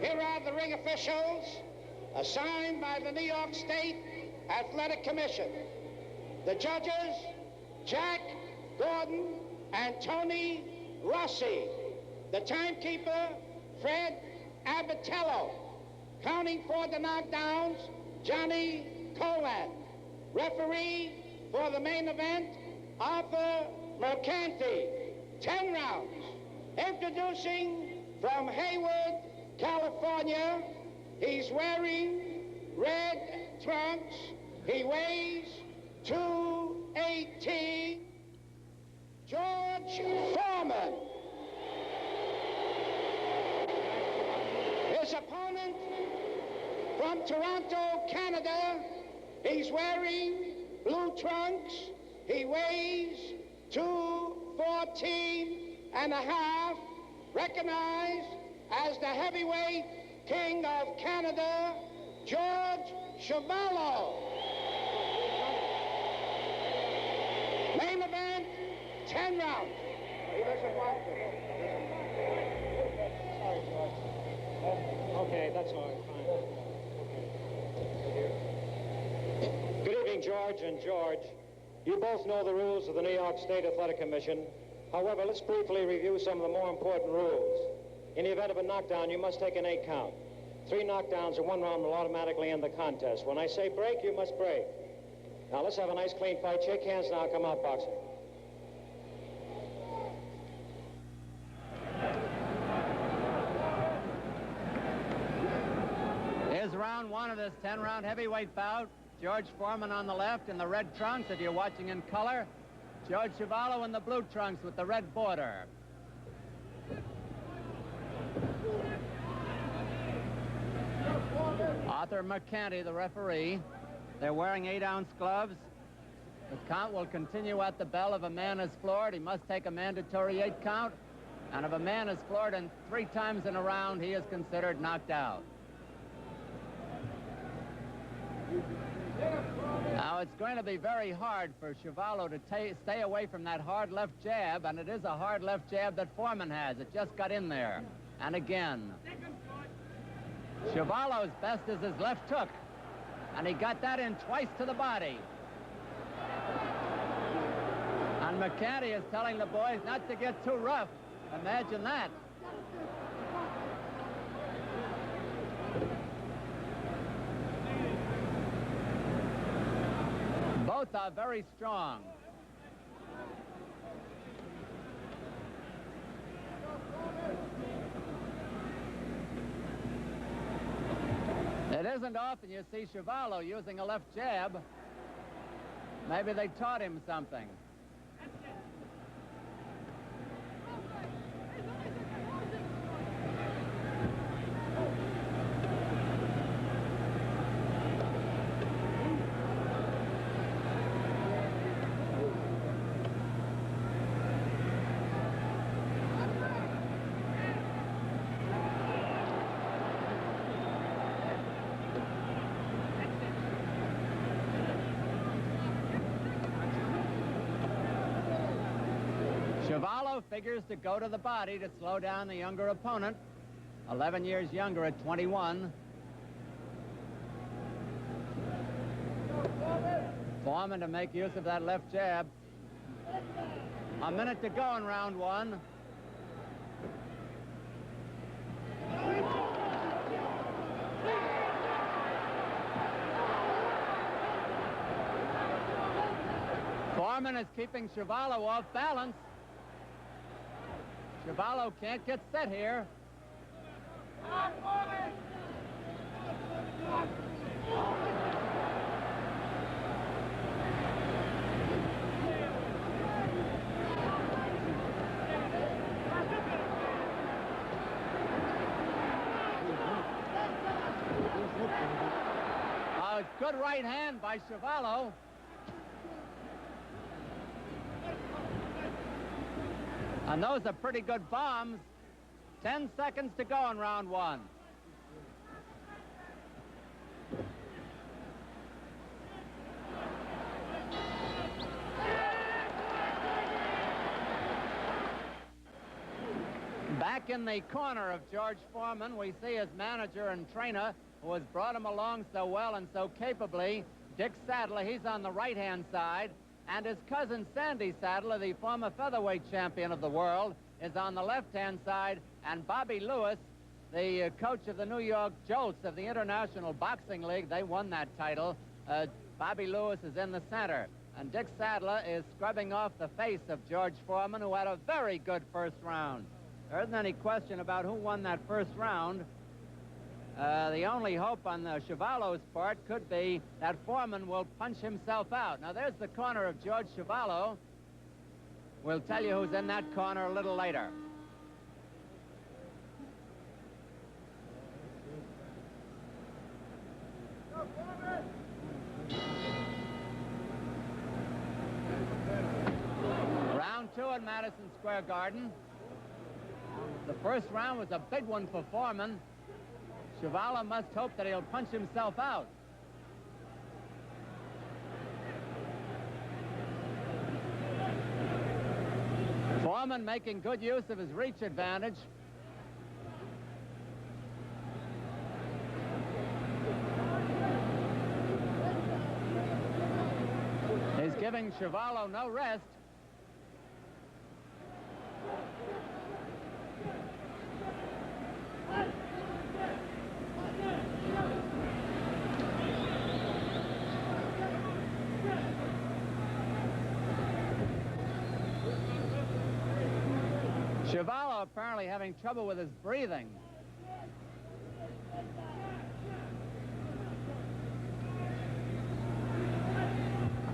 Here are the ring officials assigned by the New York State Athletic Commission. The judges, Jack Gordon and Tony Rossi. The timekeeper, Fred Abatello. Counting for the knockdowns, Johnny Colan. Referee for the main event, Arthur Mercanti. 10 rounds. Introducing from Hayward, California, he's wearing red trunks. He weighs 218. George Foreman. His opponent from Toronto, Canada, he's wearing blue trunks. He weighs 214 and a half, recognized as the heavyweight king of Canada, George Chuvalo. Main event, 10 rounds. He doesn't want to. Sorry, George. Okay, that's all right, fine. Good evening, George and George. You both know the rules of the New York State Athletic Commission. However, let's briefly review some of the more important rules. In the event of a knockdown, you must take an 8 count. 3 knockdowns in 1 round will automatically end the contest. When I say break, you must break. Now, let's have a nice, clean fight. Shake hands now. Come out, boxer. Here's round 1 of this 10-round heavyweight bout. George Foreman on the left in the red trunks, if you're watching in color. George Chuvalo in the blue trunks with the red border. Arthur Mercanti, the referee. They're wearing 8-ounce gloves. The count will continue at the bell. If a man is floored, he must take a mandatory 8 count. And if a man is floored 3 times in a round, he is considered knocked out. Now, it's going to be very hard for Chuvalo to stay away from that hard left jab, and it is a hard left jab that Foreman has. It just got in there. And again. Chuvalo's best is his left hook, and he got that in twice to the body. And Mercanti is telling the boys not to get too rough. Imagine that. Both are very strong. It isn't often you see Chuvalo using a left jab. Maybe they taught him something. Chuvalo figures to go to the body to slow down the younger opponent, 11 years younger at 21. Foreman to make use of that left jab. A minute to go in round 1. Foreman is keeping Chuvalo off balance. Chuvalo can't get set here. A good right hand by Chuvalo. And those are pretty good bombs. 10 seconds to go in round 1. Back in the corner of George Foreman, we see his manager and trainer, who has brought him along so well and so capably, Dick Sadler. He's on the right-hand side. And his cousin Sandy Sadler, the former featherweight champion of the world, is on the left-hand side. And Bobby Lewis, the coach of the New York Jolts of the International Boxing League, they won that title. Bobby Lewis is in the center. And Dick Sadler is scrubbing off the face of George Foreman, who had a very good first round. There isn't any question about who won that first round. The only hope on the Chuvalo's part could be that Foreman will punch himself out. Now, there's the corner of George Chuvalo. We'll tell you who's in that corner a little later. Round 2 at Madison Square Garden. The first round was a big one for Foreman. Chuvalo must hope that he'll punch himself out. Foreman making good use of his reach advantage. He's giving Chuvalo no rest. Chuvalo apparently having trouble with his breathing.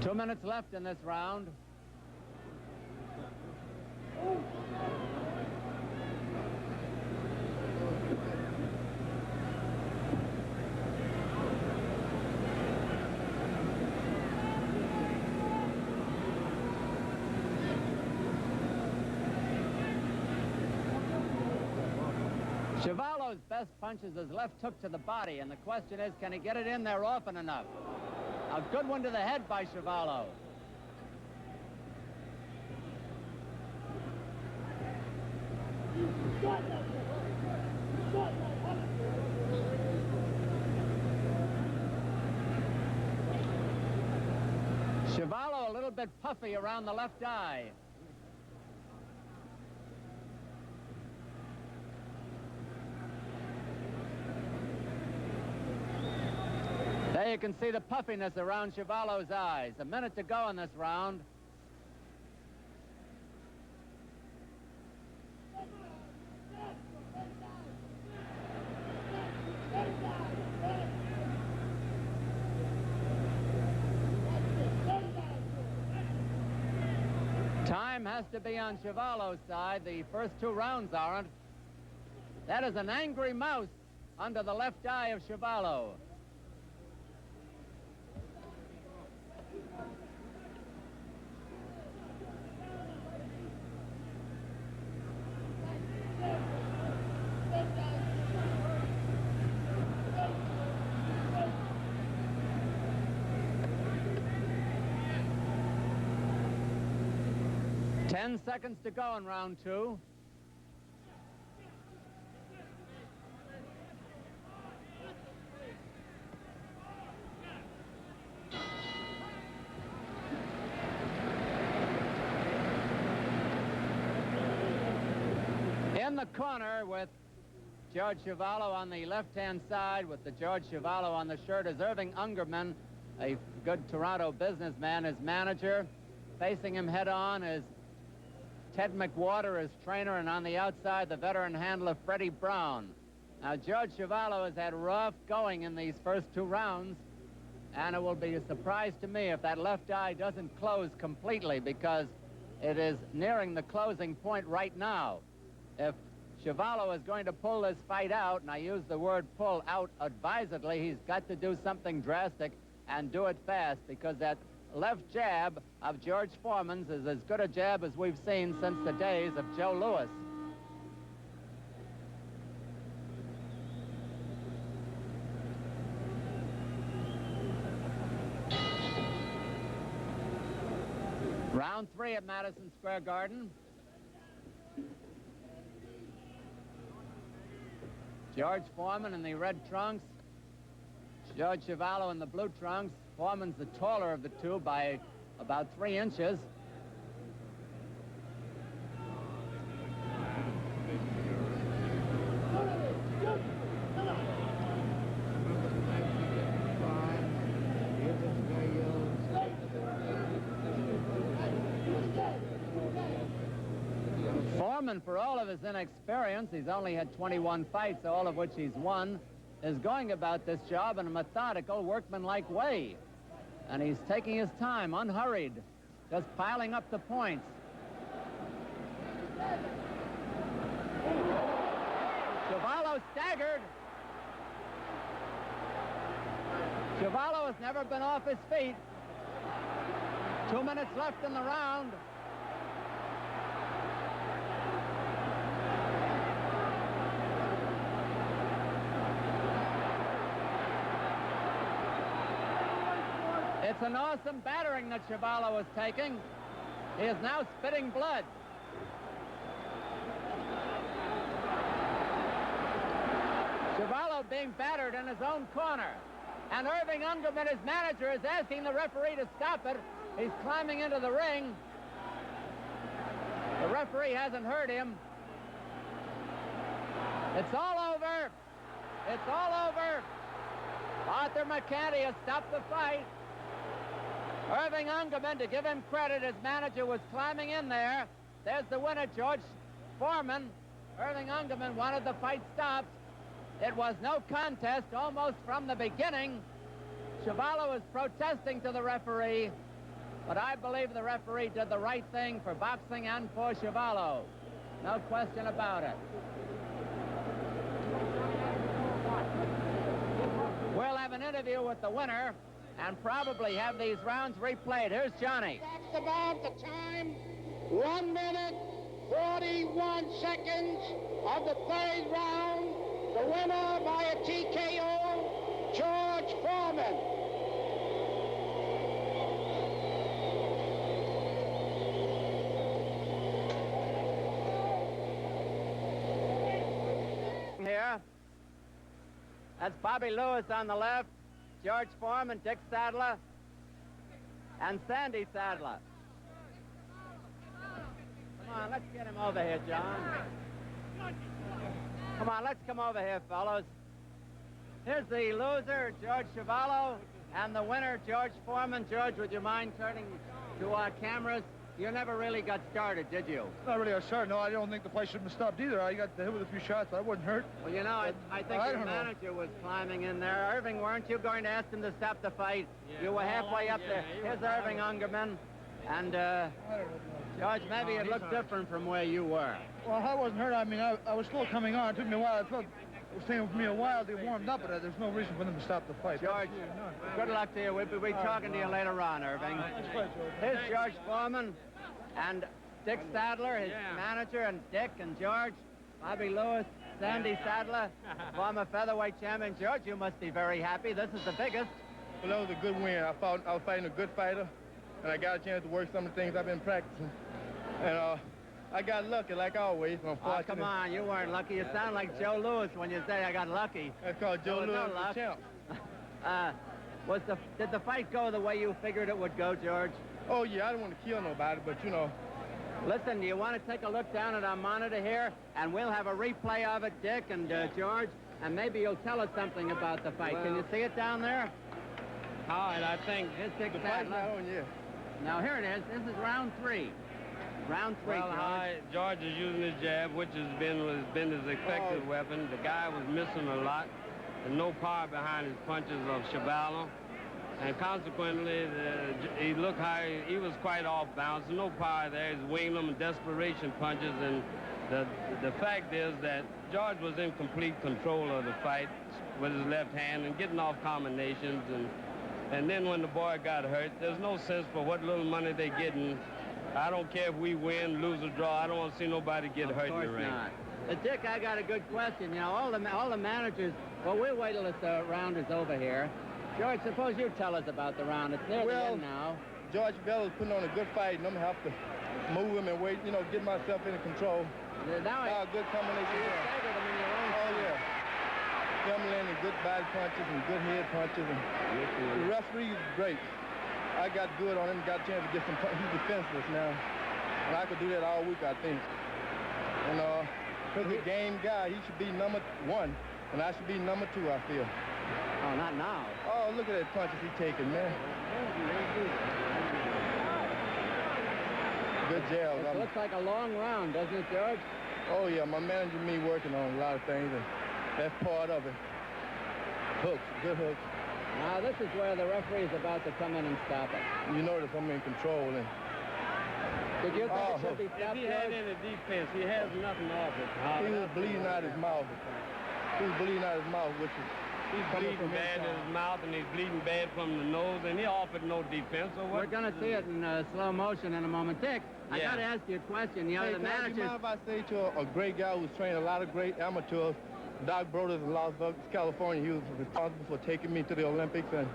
Two minutes left in this round. Chuvalo's best punch is his left hook to the body, and the question is, can he get it in there often enough? A good one to the head by Chuvalo. Chuvalo a little bit puffy around the left eye. There you can see the puffiness around Chuvalo's eyes. A minute to go in this round. Time has to be on Chuvalo's side. The first two rounds aren't. That is an angry mouse under the left eye of Chuvalo. Ten seconds to go in round two. In the corner with George Chuvalo on the left-hand side, with the George Chuvalo on the shirt, is Irving Ungerman, a good Toronto businessman, his manager. Facing him head-on is Ted McWhorter, his trainer, and on the outside, the veteran handler, Freddie Brown. Now, George Chuvalo has had rough going in these first two rounds, and it will be a surprise to me if that left eye doesn't close completely, because it is nearing the closing point right now. If Chuvalo is going to pull this fight out, and I use the word pull out advisedly, he's got to do something drastic and do it fast, because that left jab of George Foreman's is as good a jab as we've seen since the days of Joe Louis. Round three at Madison Square Garden. George Foreman in the red trunks. George Chuvalo in the blue trunks. Foreman's the taller of the two by about 3 inches. Foreman, for all of his inexperience, he's only had 21 fights, all of which he's won, is going about this job in a methodical, workmanlike way. And he's taking his time, unhurried, just piling up the points. Chuvalo staggered. Chuvalo has never been off his feet. 2 minutes left in the round. It's an awesome battering that Chuvalo is taking. He is now spitting blood. Chuvalo being battered in his own corner. And Irving Ungerman, his manager, is asking the referee to stop it. He's climbing into the ring. The referee hasn't heard him. It's all over. It's all over. Arthur McCanty has stopped the fight. Irving Ungerman, to give him credit, his manager was climbing in there. There's the winner, George Foreman. Irving Ungerman wanted the fight stopped. It was no contest almost from the beginning. Chuvalo is protesting to the referee, but I believe the referee did the right thing for boxing and for Chuvalo. No question about it. We'll have an interview with the winner and probably have these rounds replayed. Here's Johnny. That's about the time. 1 minute, 41 seconds of the third round. The winner by a TKO, George Foreman. Here. That's Bobby Lewis on the left. George Foreman, Dick Sadler, and Sandy Sadler. Come on, let's get him over here, John. Come on, let's come over here, fellows. Here's the loser, George Chuvalo, and the winner, George Foreman. George, would you mind turning to our cameras? You never really got started, did you? Not really a start. No, I don't think the fight should have been stopped either. I got hit with a few shots. I wasn't hurt. Well, you know, I think your manager was climbing in there. Irving, weren't you going to ask him to stop the fight? Yeah, you were halfway up there. Here's Irving Ungerman. And, George, maybe it looked different from where you were. Well, I wasn't hurt. I mean, I was still coming on. It took me a while. I thought it was taking for me a while to get warmed up, but there's no reason for them to stop the fight. George, good luck to you. We'll be talking to you later on, Irving. Here's George Foreman and Dick Sadler, his manager, and Dick and George, Bobby Lewis, Sandy Sadler, former featherweight champion. George, you must be very happy. This is the biggest. Well, that was a good win. I was fighting a good fighter, and I got a chance to work some of the things I've been practicing. And I got lucky, like always. Oh, come on, you weren't lucky. You sound like Joe Louis when you say I got lucky. That's called Joe Louis, no the champ. Did the fight go the way you figured it would go, George? Oh, yeah, I didn't want to kill nobody, but, you know. Listen, do you want to take a look down at our monitor here? And we'll have a replay of it, Dick and George, and maybe you'll tell us something about the fight. Well, can you see it down there? All right, I think. Here's Dick Sadler. Now, here it is. This is round 3. Round 3, well, George is using his jab, which has been his effective weapon. The guy was missing a lot, and no power behind his punches of Chuvalo. And consequently, he looked high. He was quite off balance. No power there. He's winging them desperation punches. And the fact is that George was in complete control of the fight with his left hand and getting off combinations. And then when the boy got hurt, there's no sense for what little money they're getting. I don't care if we win, lose, or draw. I don't want to see nobody get hurt in the ring. Not. Dick, I got a good question. You know, all the managers. Well, we'll wait till this round is over here. George, suppose you tell us about the round. It's near the end now. George Bello's putting on a good fight, and I'm going to have to move him and wait, get myself into control. Now a good combination. You staggered him in your own yeah. good body punches and good head punches. And the referee is great. I got good on him, got a chance to get some punches. He's defenseless now. And I could do that all week, I think. And he's a game guy. He should be number 1, and I should be number 2, I feel. Oh, not now. Oh, look at that punches he's taking, man. Good jabs. It looks like a long round, doesn't it, George? Oh, yeah, my manager and me working on a lot of things, and that's part of it. Hooks, good hooks. Now, this is where the referee is about to come in and stop it. You notice I'm in control. And did you think it should be stopped, If he had any defense, he has nothing off it. He was bleeding out his mouth. He was bleeding out his mouth, which is... He's bleeding bad in his mouth, and he's bleeding bad from the nose, and he offered no defense. So we're going to see it in slow motion in a moment. Dick, I got to ask you a question. You know, hey, the manager... Do you mind if I say to a great guy who's trained a lot of great amateurs, Doc Broders in Las Vegas, California, he was responsible for taking me to the Olympics, and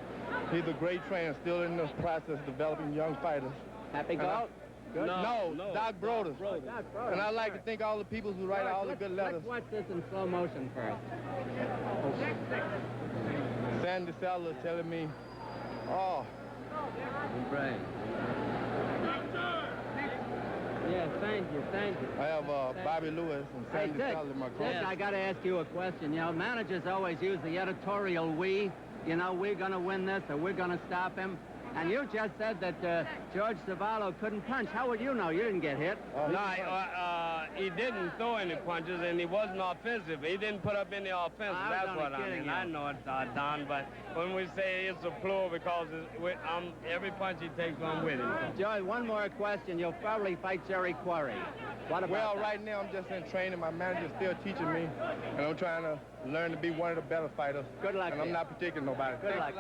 he's a great trainer, still in the process of developing young fighters. Happy golf? Good? No, Doc Broders. Doc Broders. And I'd like to thank all the people who write all the good letters. Let's watch this in slow motion first. Sandy Saddler telling me, oh. Right. Yes, thank you. I have Bobby Lewis and Sandy Saddler, my coach. Dick, I got to ask you a question. You know, managers always use the editorial we. You know, we're going to win this or we're going to stop him. And you just said that George Chuvalo couldn't punch. How would you know? You didn't get hit. He didn't throw any punches, and he wasn't offensive. He didn't put up any offense. That's what I mean. I know it's Don, but when we say it's a plural, because every punch he takes, I'm with him. George, one more question. You'll probably fight Jerry Quarry. What about that? Right now I'm just in training. My manager's still teaching me, and I'm trying to learn to be one of the better fighters. Good luck. And I'm not particular nobody. Good luck.